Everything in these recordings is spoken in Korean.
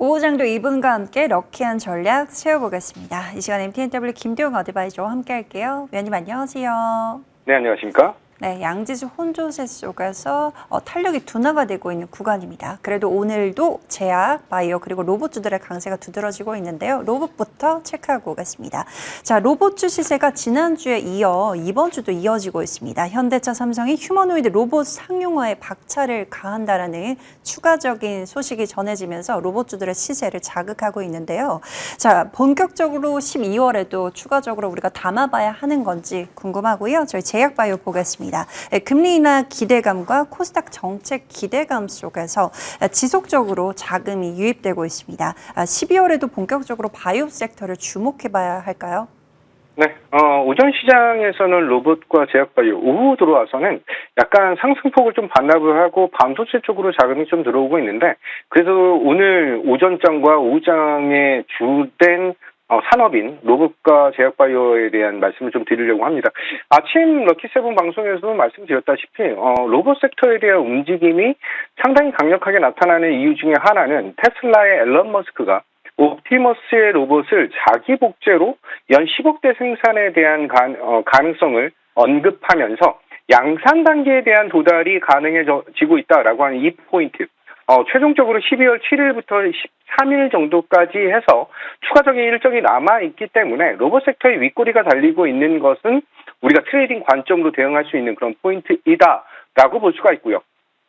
오후장도 이분과 함께 럭키한 전략 세워보겠습니다. 이 시간 MTNW 김도영 어드바이저와 함께 할게요. 위원님 안녕하세요. 네, 안녕하십니까? 네, 양지수 혼조세 속에서 탄력이 둔화가 되고 있는 구간입니다. 그래도 오늘도 제약, 바이오 그리고 로봇주들의 강세가 두드러지고 있는데요. 로봇부터 체크하고 오겠습니다. 자, 로봇주 시세가 지난주에 이어 이번 주도 이어지고 있습니다. 현대차, 삼성이 휴머노이드 로봇 상용화에 박차를 가한다라는 추가적인 소식이 전해지면서 로봇주들의 시세를 자극하고 있는데요. 자, 본격적으로 12월에도 추가적으로 우리가 담아봐야 하는 건지 궁금하고요. 저희 제약 바이오 보겠습니다. 금리 인하 기대감과 코스닥 정책 기대감 속에서 지속적으로 자금이 유입되고 있습니다. 12월에도 본격적으로 바이오 섹터를 주목해봐야 할까요? 네, 오전 시장에서는 로봇과 제약바이오, 오후 들어와서는 약간 상승폭을 좀 반납을 하고 반도체 쪽으로 자금이 좀 들어오고 있는데, 그래서 오늘 오전장과 오후장의 주된 산업인 로봇과 제약바이오에 대한 말씀을 좀 드리려고 합니다. 아침 럭키세븐 방송에서도 말씀드렸다시피 로봇 섹터에 대한 움직임이 상당히 강력하게 나타나는 이유 중에 하나는 테슬라의 앨런 머스크가 옵티머스의 로봇을 자기 복제로 연 10억대 생산에 대한 가능성을 언급하면서 양산 단계에 대한 도달이 가능해지고 있다라고 하는 이 포인트. 최종적으로 12월 7일부터 13일 정도까지 해서 추가적인 일정이 남아있기 때문에 로봇 섹터의 윗꼬리가 달리고 있는 것은 우리가 트레이딩 관점으로 대응할 수 있는 그런 포인트이다라고 볼 수가 있고요.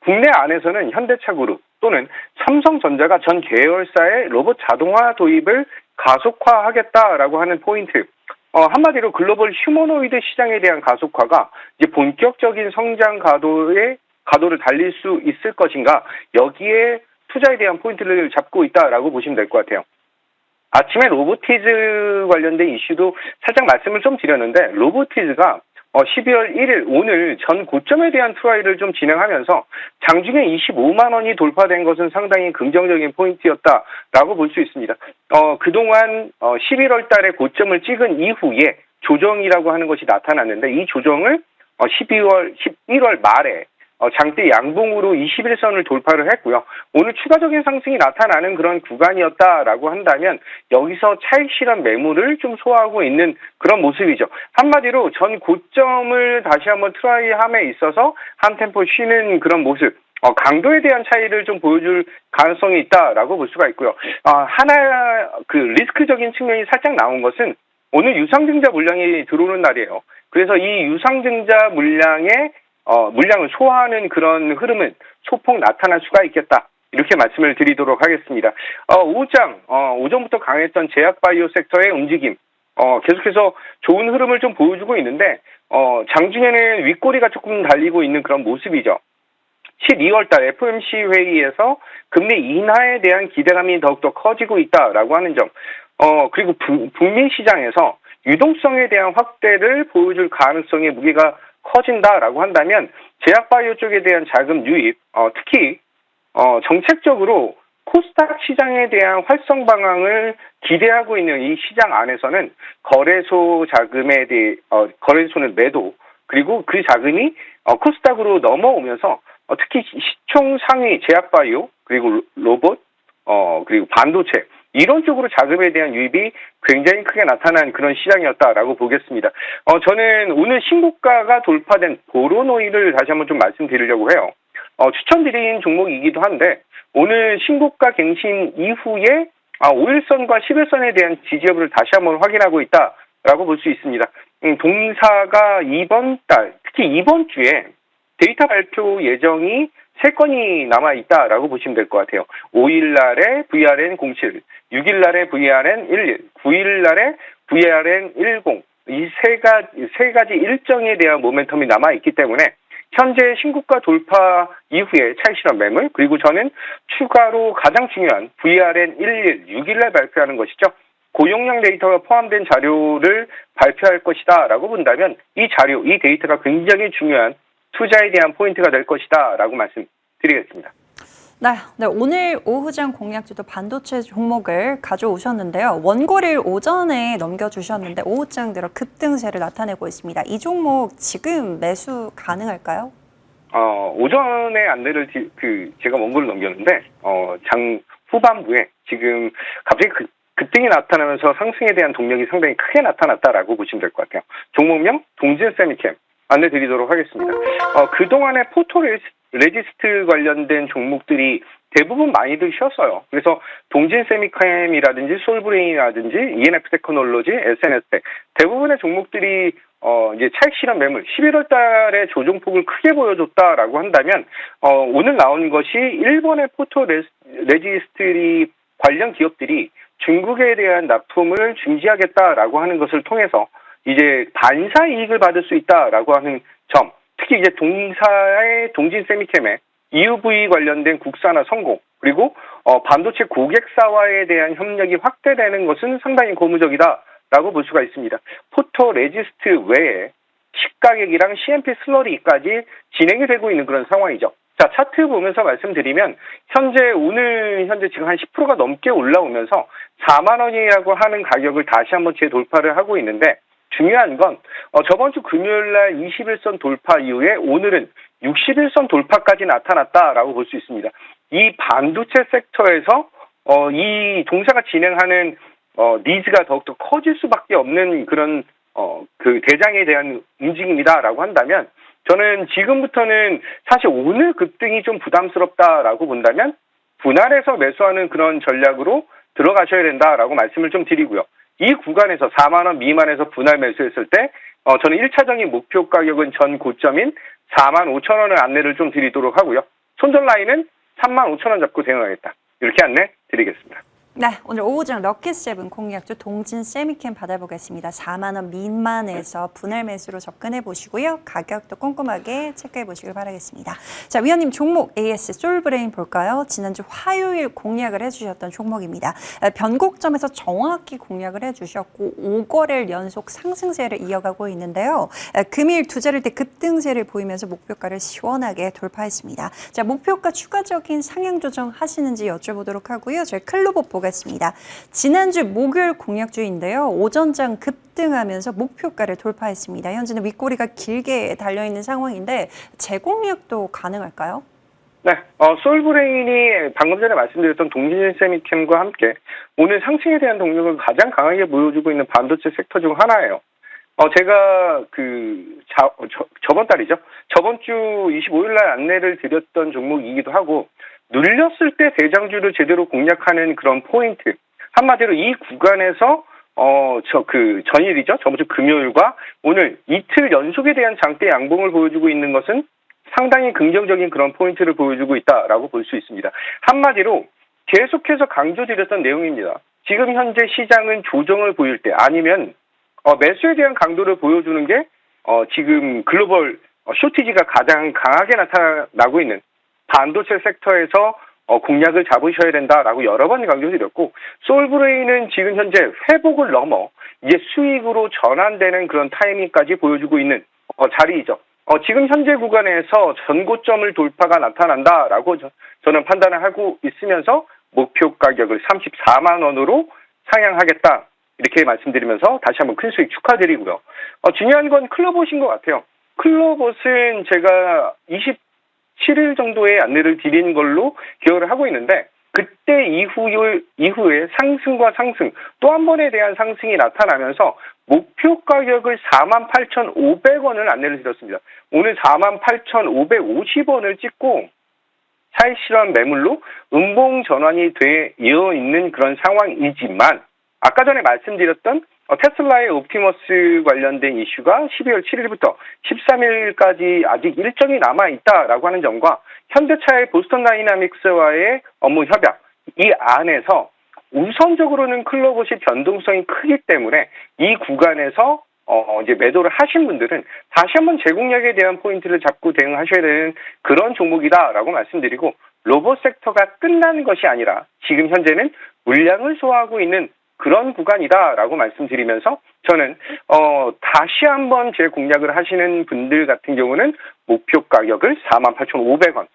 국내 안에서는 현대차 그룹 또는 삼성전자가 전 계열사의 로봇 자동화 도입을 가속화하겠다라고 하는 포인트. 한마디로 글로벌 휴머노이드 시장에 대한 가속화가 이제 본격적인 성장 가도를 달릴 수 있을 것인가, 여기에 투자에 대한 포인트를 잡고 있다라고 보시면 될 것 같아요. 아침에 로보티즈 관련된 이슈도 살짝 말씀을 좀 드렸는데, 로보티즈가 12월 1일 오늘 전 고점에 대한 트라이를 좀 진행하면서 장중에 25만 원이 돌파된 것은 상당히 긍정적인 포인트였다라고 볼 수 있습니다. 그동안 11월 달에 고점을 찍은 이후에 조정이라고 하는 것이 나타났는데, 이 조정을 11월 말에 장대 양봉으로 21선을 돌파를 했고요. 오늘 추가적인 상승이 나타나는 그런 구간이었다라고 한다면 여기서 차익 실현 매물을 좀 소화하고 있는 그런 모습이죠. 한마디로 전 고점을 다시 한번 트라이함에 있어서 한 템포 쉬는 그런 모습. 강도에 대한 차이를 좀 보여줄 가능성이 있다라고 볼 수가 있고요. 하나 리스크적인 측면이 살짝 나온 것은 오늘 유상증자 물량이 들어오는 날이에요. 그래서 이 유상증자 물량을 소화하는 그런 흐름은 소폭 나타날 수가 있겠다. 이렇게 말씀을 드리도록 하겠습니다. 오전부터 강했던 제약바이오 섹터의 움직임, 계속해서 좋은 흐름을 좀 보여주고 있는데, 장중에는 윗꼬리가 조금 달리고 있는 그런 모습이죠. 12월 달 FOMC 회의에서 금리 인하에 대한 기대감이 더욱더 커지고 있다라고 하는 점, 그리고 북미 시장에서 유동성에 대한 확대를 보여줄 가능성의 무게가 커진다라고 한다면 제약바이오 쪽에 대한 자금 유입, 특히 정책적으로 코스닥 시장에 대한 활성 방향을 기대하고 있는 이 시장 안에서는 거래소 자금에 대해 거래소는 매도, 그리고 그 자금이 코스닥으로 넘어오면서 특히 시총 상위 제약바이오, 그리고 로봇, 그리고 반도체, 이런 쪽으로 자금에 대한 유입이 굉장히 크게 나타난 그런 시장이었다라고 보겠습니다. 저는 오늘 신고가가 돌파된 보로노이를 다시 한번 좀 말씀드리려고 해요. 추천드린 종목이기도 한데, 오늘 신고가 갱신 이후에 5일선과 10일선에 대한 지지 여부를 다시 한번 확인하고 있다라고 볼 수 있습니다. 동사가 이번 달, 특히 이번 주에 데이터 발표 예정이 3건이 남아있다라고 보시면 될 것 같아요. 5일날에 VRN07, 6일날에 VRN11, 9일날에 VRN10, 이 세 가지 일정에 대한 모멘텀이 남아있기 때문에 현재 신고가 돌파 이후에 차익 실현 매물, 그리고 저는 추가로 가장 중요한 VRN11, 6일날 발표하는 것이죠. 고용량 데이터가 포함된 자료를 발표할 것이다라고 본다면 이 자료, 이 데이터가 굉장히 중요한 투자에 대한 포인트가 될 것이다 라고 말씀드리겠습니다. 네, 오늘 오후장 공략주도 반도체 종목을 가져오셨는데요. 원고를 오전에 넘겨주셨는데 오후장 들어 급등세를 나타내고 있습니다. 이 종목 지금 매수 가능할까요? 오전에 안내를 제가 원고를 넘겼는데 후반부에 지금 갑자기 급등이 나타나면서 상승에 대한 동력이 상당히 크게 나타났다라고 보시면 될 것 같아요. 종목명 동진 세미캠 안내드리도록 하겠습니다. 그동안에 포토 레지스트 관련된 종목들이 대부분 많이들 쉬었어요. 그래서 동진 세미캠이라든지 솔브레인이라든지 ENF 테크놀로지, SNS텍 대부분의 종목들이 이제 차익 실현 매물 11월 달에 조정폭을 크게 보여줬다라고 한다면 오늘 나온 것이 일본의 포토 레지스트리 관련 기업들이 중국에 대한 납품을 중지하겠다라고 하는 것을 통해서 이제 반사 이익을 받을 수 있다라고 하는 점, 특히 이제 동사의 동진 세미캠의 EUV 관련된 국산화 성공, 그리고 반도체 고객사와에 대한 협력이 확대되는 것은 상당히 고무적이다라고 볼 수가 있습니다. 포토 레지스트 외에 시가격이랑 CMP 슬러리까지 진행이 되고 있는 그런 상황이죠. 자, 차트 보면서 말씀드리면 오늘 현재 지금 한 10%가 넘게 올라오면서 4만 원이라고 하는 가격을 다시 한번 재돌파를 하고 있는데, 중요한 건 저번 주 금요일 날 21선 돌파 이후에 오늘은 61선 돌파까지 나타났다라고 볼 수 있습니다. 이 반도체 섹터에서 이 동사가 진행하는 니즈가 더욱더 커질 수밖에 없는 그런 그 대장에 대한 움직임이다라고 한다면, 저는 지금부터는 사실 오늘 급등이 좀 부담스럽다라고 본다면 분할해서 매수하는 그런 전략으로 들어가셔야 된다라고 말씀을 좀 드리고요. 이 구간에서 4만 원 미만에서 분할 매수했을 때 저는 1차적인 목표 가격은 전 고점인 4만 5천 원을 안내를 좀 드리도록 하고요. 손절 라인은 3만 5천 원 잡고 대응하겠다. 이렇게 안내 드리겠습니다. 네, 오늘 오후장 럭키세븐 공략주 동진 세미캠 받아보겠습니다. 4만 원 미만에서 분할 매수로 접근해 보시고요. 가격도 꼼꼼하게 체크해 보시길 바라겠습니다. 자, 위원님 종목 AS 솔브레인 볼까요? 지난주 화요일 공략을 해주셨던 종목입니다. 변곡점에서 정확히 공략을 해주셨고 5거래일 연속 상승세를 이어가고 있는데요. 금일 투자를 때 급등세를 보이면서 목표가를 시원하게 돌파했습니다. 자, 목표가 추가적인 상향 조정 하시는지 여쭤보도록 하고요. 저희 클로버 보겠습니다. 지난주 목요일 공략주인데요. 오전장 급등하면서 목표가를 돌파했습니다. 현재는 윗꼬리가 길게 달려있는 상황인데 재공략도 가능할까요? 네, 솔브레인이 방금 전에 말씀드렸던 동진 세미캠과 함께 오늘 상승에 대한 동력을 가장 강하게 보여주고 있는 반도체 섹터 중 하나예요. 제가 저번 달이죠. 저번 주 25일 날 안내를 드렸던 종목이기도 하고, 눌렸을 때 대장주를 제대로 공략하는 그런 포인트. 한마디로 이 구간에서 전일이죠. 저번 주 금요일과 오늘 이틀 연속에 대한 장대 양봉을 보여주고 있는 것은 상당히 긍정적인 그런 포인트를 보여주고 있다라고 볼 수 있습니다. 한마디로 계속해서 강조드렸던 내용입니다. 지금 현재 시장은 조정을 보일 때, 아니면 매수에 대한 강도를 보여주는 게 지금 글로벌 쇼티지가 가장 강하게 나타나고 있는 반도체 섹터에서 공략을 잡으셔야 된다라고 여러 번 강조드렸고, 솔브레인은 지금 현재 회복을 넘어 이제 수익으로 전환되는 그런 타이밍까지 보여주고 있는 자리이죠. 지금 현재 구간에서 전고점을 돌파가 나타난다라고 저는 판단을 하고 있으면서 목표 가격을 34만 원으로 상향하겠다. 이렇게 말씀드리면서 다시 한번 큰 수익 축하드리고요. 중요한 건 클로봇인 것 같아요. 클로봇은 제가 27일 정도의 안내를 드린 걸로 기억을 하고 있는데, 그때 이후에 상승과 상승, 또 한 번에 대한 상승이 나타나면서 목표 가격을 48,500원을 안내를 드렸습니다. 오늘 48,550원을 찍고 차익 실현 매물로 음봉 전환이 되어 있는 그런 상황이지만, 아까 전에 말씀드렸던 테슬라의 옵티머스 관련된 이슈가 12월 7일부터 13일까지 아직 일정이 남아있다라고 하는 점과 현대차의 보스턴 다이나믹스와의 업무 협약, 이 안에서 우선적으로는 클로봇이 변동성이 크기 때문에 이 구간에서 이제 매도를 하신 분들은 다시 한번 재공략에 대한 포인트를 잡고 대응하셔야 되는 그런 종목이다라고 말씀드리고, 로봇 섹터가 끝난 것이 아니라 지금 현재는 물량을 소화하고 있는 그런 구간이다라고 말씀드리면서, 저는 다시 한번 재공략을 하시는 분들 같은 경우는 목표 가격을 48,500원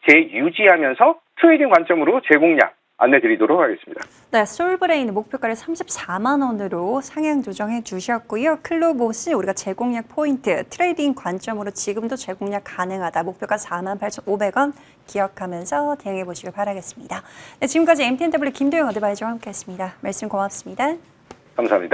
재유지하면서 트레이딩 관점으로 재공략, 안내드리도록 하겠습니다. 네, 솔브레인 목표가를 34만 원으로 상향 조정해 주셨고요. 클로봇이 우리가 제공약 포인트, 트레이딩 관점으로 지금도 제공약 가능하다. 목표가 48,500원 기억하면서 대응해 보시길 바라겠습니다. 네, 지금까지 MTNW 김도영 어드바이저와 함께했습니다. 말씀 고맙습니다. 감사합니다.